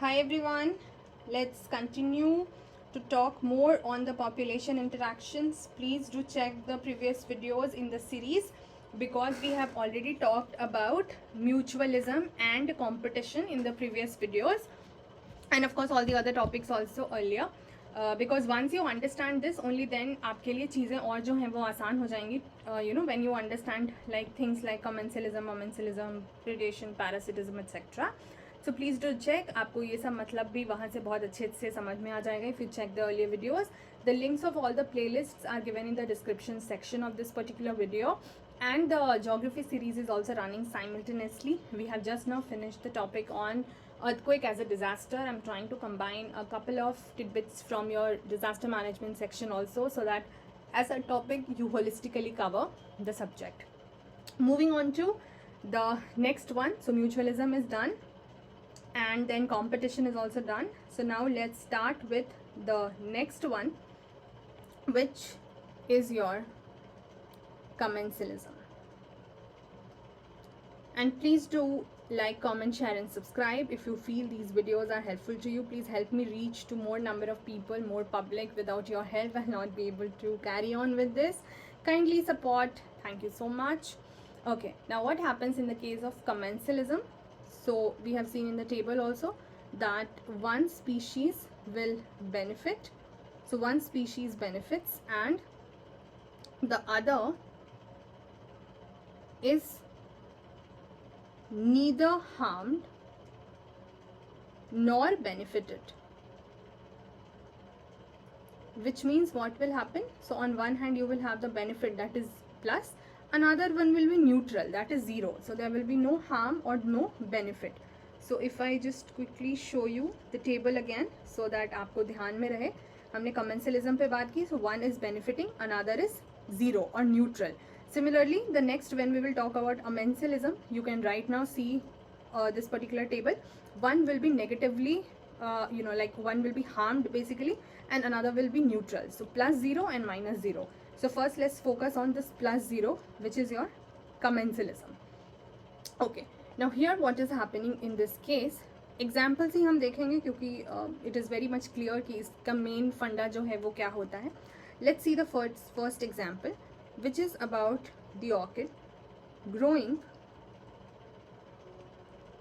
Hi everyone, let's continue to talk more on the population interactions. Please do check the previous videos in the series because we have already talked about mutualism and competition in the previous videos, and of course all the other topics also earlier. Because once you understand this, only then आपके लिए चीज़ें और जो हैं वो आसान हो जाएंगी. When you understand like things like commensalism, momensilism, predation, parasitism, etc. So please do check. आपको ये सब मतलब भी वहाँ से बहुत अच्छे से समझ में आ जाएगा if you check the earlier videos. The links of all the playlists are given in the description section of this particular video, and the geography series is also running simultaneously. We have just now finished the topic on earthquake as a disaster. I'm trying to combine a couple of tidbits from your disaster management section also, so that as a topic you holistically cover the subject. Moving on to the next one. So mutualism is done, and then competition is also done. So now let's start with the next one, which is your commensalism. And please do like, comment, share and subscribe. If you feel these videos are helpful to you, please help me reach to more number of people, more public. Without your help I'll not be able to carry on with this. Kindly support. Thank you so much. Okay, now what happens in the case of commensalism? So we have seen in the table also that one species will benefit. So one species benefits and the other is neither harmed nor benefited. Which means what will happen? So on one hand you will have the benefit, that is plus, another one will be neutral, that is zero. So there will be no harm or no benefit. So if I just quickly show you the table again so that आपको ध्यान में रहे. हमने commensalism पे बात की. So one is benefiting, another is zero or neutral. Similarly, the next, when we will talk about commensalism, you can right now see this particular table. One will be negatively, like one will be harmed basically, and another will be neutral. So plus 0 and minus 0. So first let's focus on this plus 0, which is your commensalism. Okay, now here what is happening in this case, examples ही हम देखेंगे क्योंकि it is very much clear कि इसका main फंडा जो है वो क्या होता है. Let's see the first example, which is about the orchid growing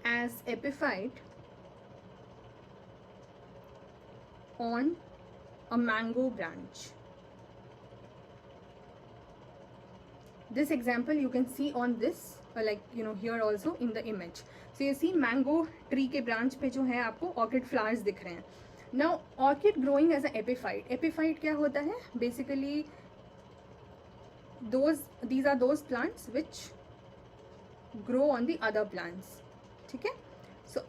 as epiphyte on a mango branch. This example you can see on this, here also in the image. So you see mango tree के branch पे जो है आपको orchid flowers दिख रहे हैं. Now orchid growing as a epiphyte. Epiphyte क्या होता है? Basically these are those plants which grow on the other plants. ठीक है? So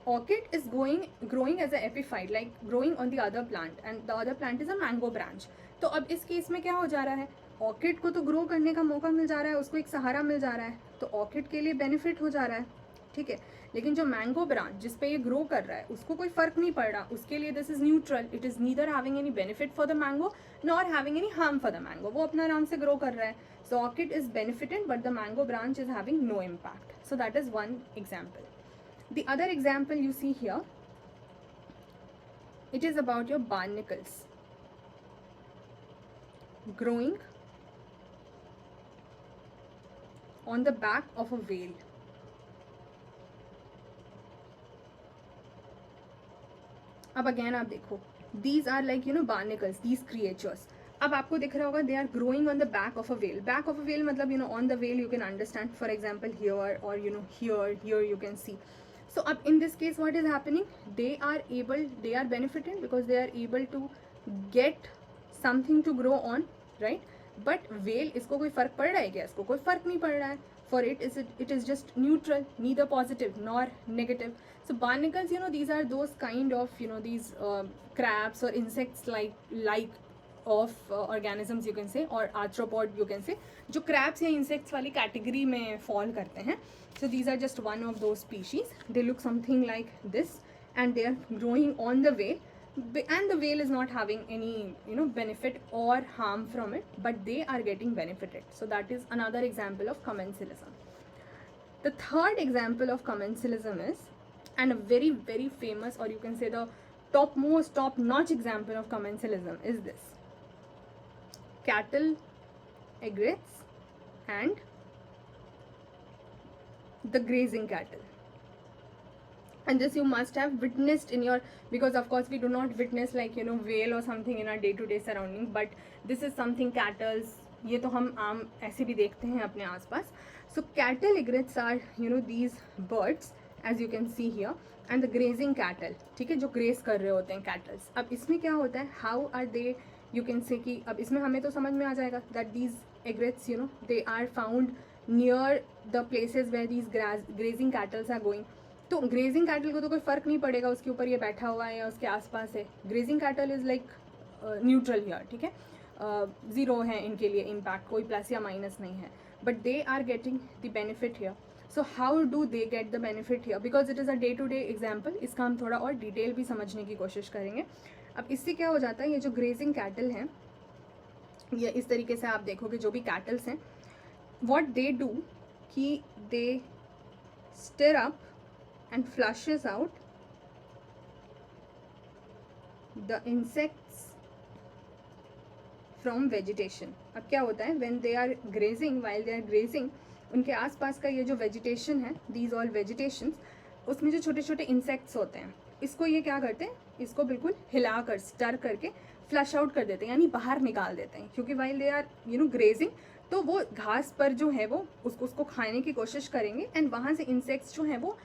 orchid is growing as a epiphyte, like growing on the other plant, and the other plant is a mango branch. तो अब इस case में क्या हो जा रहा है? ऑर्किड को तो ग्रो करने का मौका मिल जा रहा है, उसको एक सहारा मिल जा रहा है, तो ऑर्किड के लिए बेनिफिट हो जा रहा है. ठीक है, लेकिन जो मैंगो ब्रांच जिस पे ये ग्रो कर रहा है उसको कोई फर्क नहीं पड़ रहा, उसके लिए this is neutral. It is neither having any benefit for the mango nor having any harm for the mango. वो अपना आराम से ग्रो कर रहा है. So orchid is benefited but the mango branch is having no impact. So that is one example. The other example you see here, it is about your barnacles growing on the back of a whale. अब again आप देखो, these are like barnacles, these creatures. अब आपको दिख रहा होगा they are growing on the back of a whale. Back of a whale मतलब on the whale you can understand, for example here, or here you can see. So up in this case what is happening? They are benefited because they are able to get something to grow on, right? But whale, इसको कोई फर्क पड़ रहा है क्या? इसको कोई फर्क नहीं पड़ रहा है. For it is just neutral, neither positive nor negative. So barnacles, these are those kind of these crabs or insects like of organisms you can say, or arthropod you can say, जो crabs या insects वाली category में fall करते हैं. So these are just one of those species. They look something like this and they are growing on the whale, and the whale is not having any benefit or harm from it, but they are getting benefited. So that is another example of commensalism. The third example of commensalism is and a very very famous, or you can say the top notch example of commensalism is this: cattle egrets and the grazing cattle. And this you must have witnessed in your, because of course we do not witness like whale or something in our day to day surrounding, but this is something cattles, ये तो हम आम ऐसे भी देखते हैं अपने आसपास. So cattle egrets are these birds as you can see here, and the grazing cattle, ठीक है, जो ग्रेस कर रहे होते हैं कैटल्स. अब इसमें क्या होता है, how are they, you can say कि अब इसमें हमें तो समझ में आ जाएगा that these egrets they are found near the places where these grazing cattles are going. तो ग्रेजिंग कैटल को तो कोई फ़र्क नहीं पड़ेगा उसके ऊपर ये बैठा हुआ है या उसके आसपास है. Grazing cattle is like neutral here, ठीक है, ज़ीरो है इनके लिए इम्पैक्ट, कोई प्लस या माइनस नहीं है, but they are getting the benefit here. So how do they get the benefit here, because it is a day to day example, इसका हम थोड़ा और डिटेल भी समझने की कोशिश करेंगे. अब इससे क्या हो जाता है, ये जो ग्रेजिंग कैटल हैं, ये इस तरीके से आप देखोगे जो भी कैटल्स हैं, व्हाट दे डू कि they stir up and flushes out the insects from vegetation. अब क्या होता है, when they are grazing, while they are grazing, उनके आसपास का ये जो vegetation है, these all vegetations, उसमें जो छोटे छोटे insects होते हैं, इसको ये क्या करते हैं, इसको बिल्कुल हिलाकर स्टर करके फ्लश आउट कर देते हैं, यानी बाहर निकाल देते हैं. क्योंकि while they are grazing, तो वो घास पर जो है वो उसको खाने की कोशिश करेंगे, एंड वहाँ से इंसेक्ट्स जो हैं वो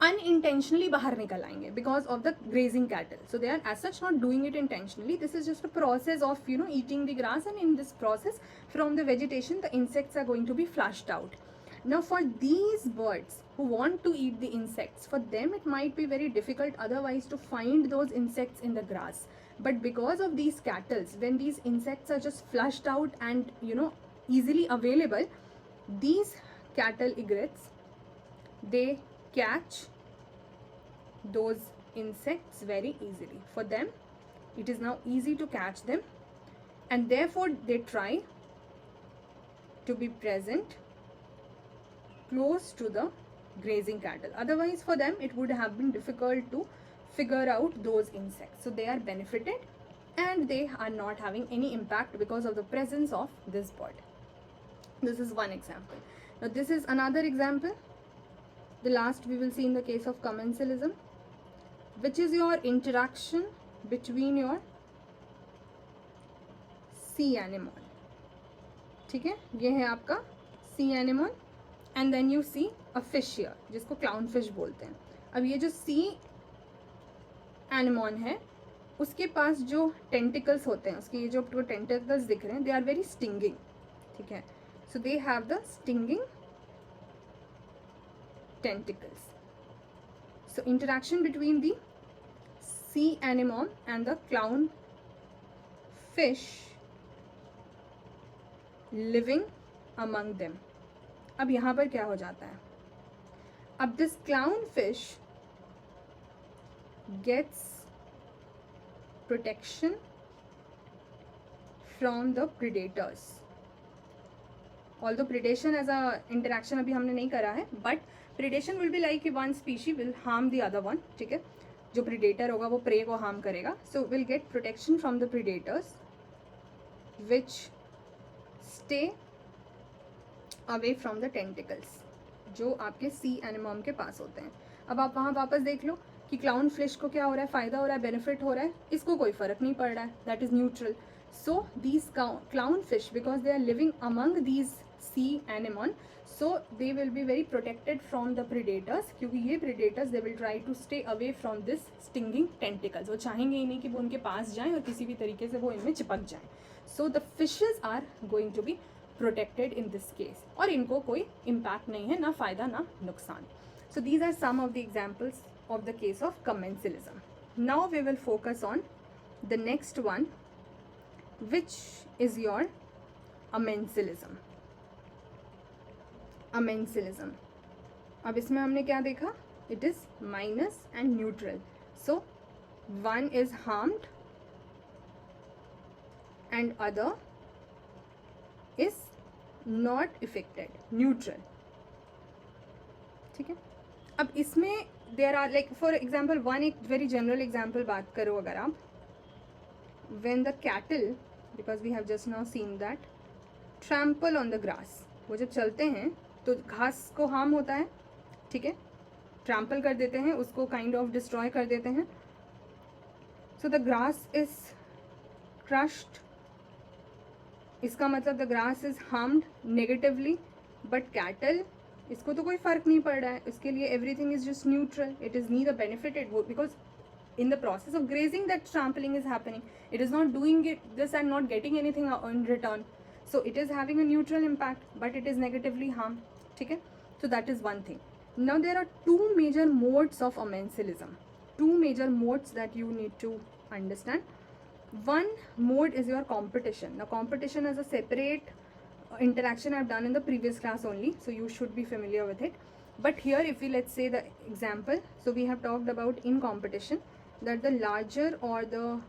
unintentionally बाहर निकल आएंगे because of the grazing cattle. So they are as such not doing it intentionally. This is just a process of eating the grass, and in this process from the vegetation the insects are going to be flushed out. Now for these birds who want to eat the insects, for them it might be very difficult otherwise to find those insects in the grass. But because of these cattles, when these insects are just flushed out and easily available, these cattle egrets, they catch those insects very easily. For them it is now easy to catch them, and therefore they try to be present close to the grazing cattle. Otherwise for them it would have been difficult to figure out those insects. So they are benefited and they are not having any impact because of the presence of this bird. This is one example. Now this is another example. The last we will see in the case of commensalism, which is your interaction between your sea anemone. ठीक है, ये है आपका sea anemone, and then you see a fish here, जिसको clownfish बोलते हैं. अब ये जो sea anemone है, उसके पास जो tentacles होते हैं, उसके ये जो आपको tentacles दिख रहे हैं, they are very stinging. ठीक है, so they have the stinging tentacles. So interaction between the sea anemone and the clown fish living among them. अब यहाँ पर क्या हो जाता है, अब this clown fish gets protection from the predators. Although predation as a interaction अभी हमने नहीं करा है, but predation will be like one species will harm the other one. ठीक है, जो predator होगा वो prey को harm करेगा. So will get protection from the predators which stay away from the tentacles, जो आपके sea anemone के पास होते हैं. अब आप वहाँ वापस देख लो कि क्लाउन फिश को क्या हो रहा है, फ़ायदा हो रहा है, बेनिफिट हो रहा है, इसको कोई फ़र्क नहीं पड़ रहा है, that is neutral. So these clownfish, because they are living among these sea anemone, so they will be very protected from the predators, क्योंकि ये predators they will try to stay away from this stinging tentacles. वो चाहेंगे ही नहीं कि वो उनके पास जाएं और किसी भी तरीके से वो इनमें चिपक जाएं. So the fishes are going to be protected in this case, और इनको कोई impact नहीं है, ना फ़ायदा ना नुकसान. So these are some of the examples of the case of commensalism. Now we will focus on the next one, which is your amensalism. Amensalism. अब इसमें हमने क्या देखा, it is minus and neutral. So one is harmed and other is not affected, neutral. ठीक है, अब इसमें there are like for example one, एक वेरी जनरल एग्जाम्पल बात करो अगर आप, when the cattle, because we have just now seen that, trample on the grass, वो जब चलते हैं तो घास को हार्म होता है, ठीक है, ट्रैम्पल कर देते हैं उसको, काइंड ऑफ डिस्ट्रॉय कर देते हैं. So the grass is crushed, इसका मतलब the grass is harmed negatively. But cattle, इसको तो कोई फर्क नहीं पड़ रहा है, उसके लिए everything is just neutral, it is neither benefited, because in the process of grazing that trampling is happening, it is not doing it this and not getting anything in return, so it is having a neutral impact but it is negatively harmed, ठीक है. So that is one thing. Now there are two major modes of amensalism, two major modes that you need to understand. One mode is your competition. Now competition is a separate interaction I've done in the previous class only, so you should be familiar with it. But here if we, let's say the example, so we have talked about in competition that the larger or the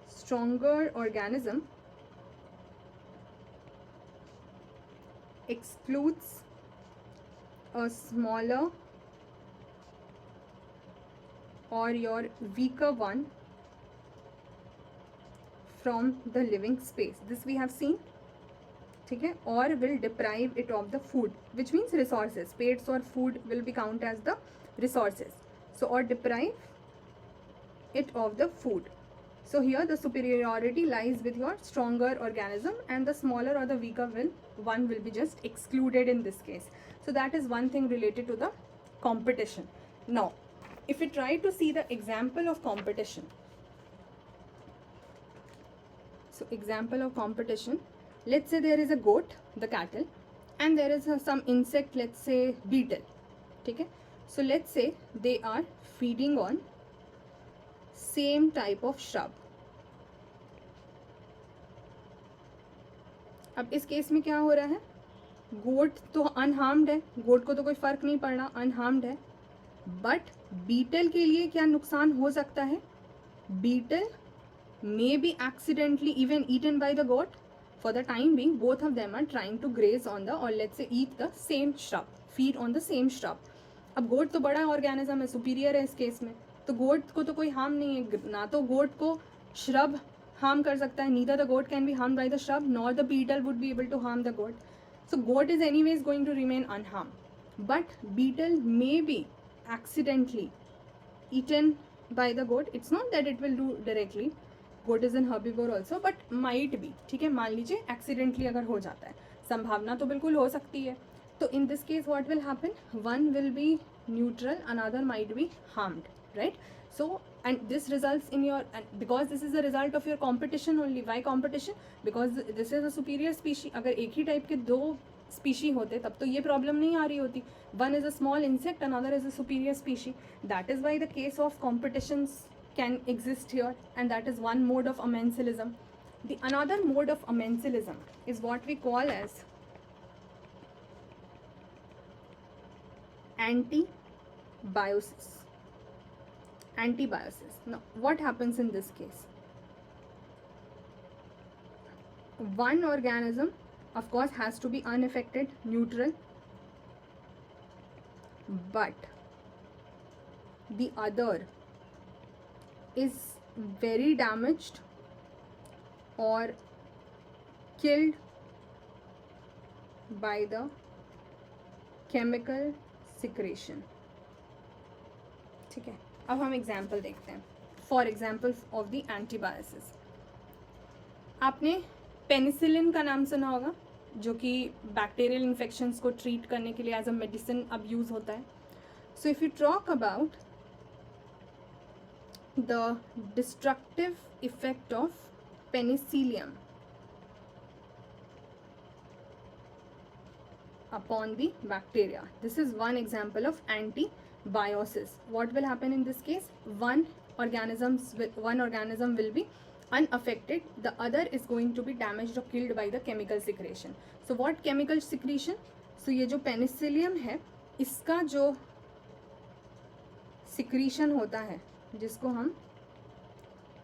stronger organism excludes a smaller or your weaker one from the living space. This we have seen, ठीक है, or will deprive it of the food, which means resources. Pests or food will be counted as the resources. So or deprive it of the food. So here the superiority lies with your stronger organism and the smaller or the weaker one will be just excluded in this case. So that is one thing related to the competition. Now if we try to see the example of competition, so example of competition, let's say there is a goat, the cattle, and there is some insect, let's say beetle, ठीक है. So let's say they are feeding on same type of shrub. अब इस case में क्या हो रहा है, गोट तो अनहार्म्ड है, गोट को तो कोई फर्क नहीं पड़ रहा, अनहार्म्ड है. बट बीटल के लिए क्या नुकसान हो सकता है, beetle may be accidentally even eaten by the goat. For the time being both of them are trying to graze on the, or let's say eat the same shrub, feed on the same shrub. अब गोट तो बड़ा organism है, superior है इस case में, तो गोट को तो कोई हार्म नहीं है, ना तो गोट को श्रब हार्म कर सकता है, neither the goat can be harm by the shrub nor the beetle would be able to harm the goat. So goat is anyways going to remain unharm, but beetle may be accidentally eaten by the goat. It's not that it will do directly, goat is an herbivore also, but might be, ठीक है, मान लीजिए accidentally अगर हो जाता है, संभावना तो बिल्कुल हो सकती है. तो in this case what will happen, one will be neutral, another might be harmed, right? So and this results in your, and because this is a result of your competition only. Why competition? Because this is a superior species. अगर एक ही type के दो species होते तब तो ये problem नहीं आ रही होती. One is a small insect, another is a superior species. That is why the case of competitions can exist here, and that is one mode of amensalism. The another mode of amensalism is what we call as antibiosis. Antibiosis. Now what happens in this case? One organism of course has to be unaffected, neutral, but the other is very damaged or killed by the chemical secretion. ठीक है, अब हम example देखते हैं. For example of the antibiosis, आपने penicillin का नाम सुना होगा, जो कि बैक्टीरियल इन्फेक्शंस को ट्रीट करने के लिए एज अ मेडिसिन अब यूज़ होता है. So if you talk about the destructive effect of Penicillium upon the bacteria, this is one example of antibiosis. What will happen in this case? One organism will be unaffected, the other is going to be damaged or killed by the chemical secretion. So what chemical secretion? So ये जो Penicillium है, इसका जो secretion होता है, जिसको हम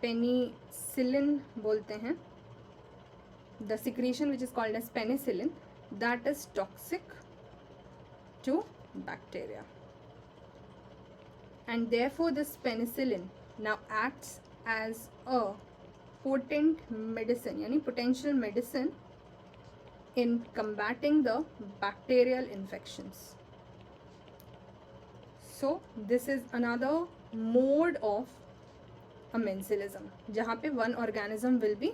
penicillin बोलते हैं, the secretion which is called as penicillin, that is toxic to bacteria. and therefore this penicillin now acts as a potent medicine, yani potential medicine in combating the bacterial infections. So this is another mode of amencilism, जहाँ पे one organism will be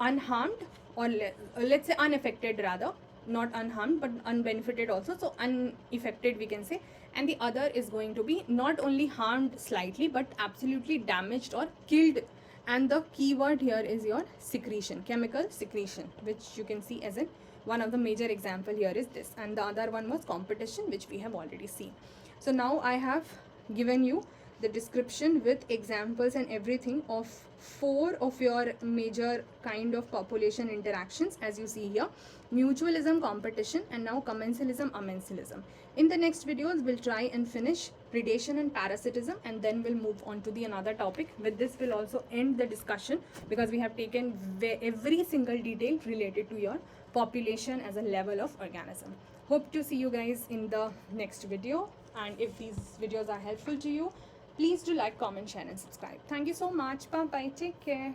unharmed, or let's say unaffected rather, not unharmed but unbenefited also, so unaffected we can say, and the other is going to be not only harmed slightly but absolutely damaged or killed. And the keyword here is your secretion, chemical secretion, which you can see as in one of the major example here is this, and the other one was competition, which we have already seen. So now I have given you the description with examples and everything of 4 of your major kind of population interactions, as you see here: mutualism, competition, and now commensalism, amencilism. In the next videos we'll try and finish predation and parasitism, and then we'll move on to the another topic. With this we'll also end the discussion, because we have taken every single detail related to your population as a level of organism. Hope to see you guys in the next video, and if these videos are helpful to you, please do like, comment, share and subscribe. Thank you so much. Bye bye. Take care.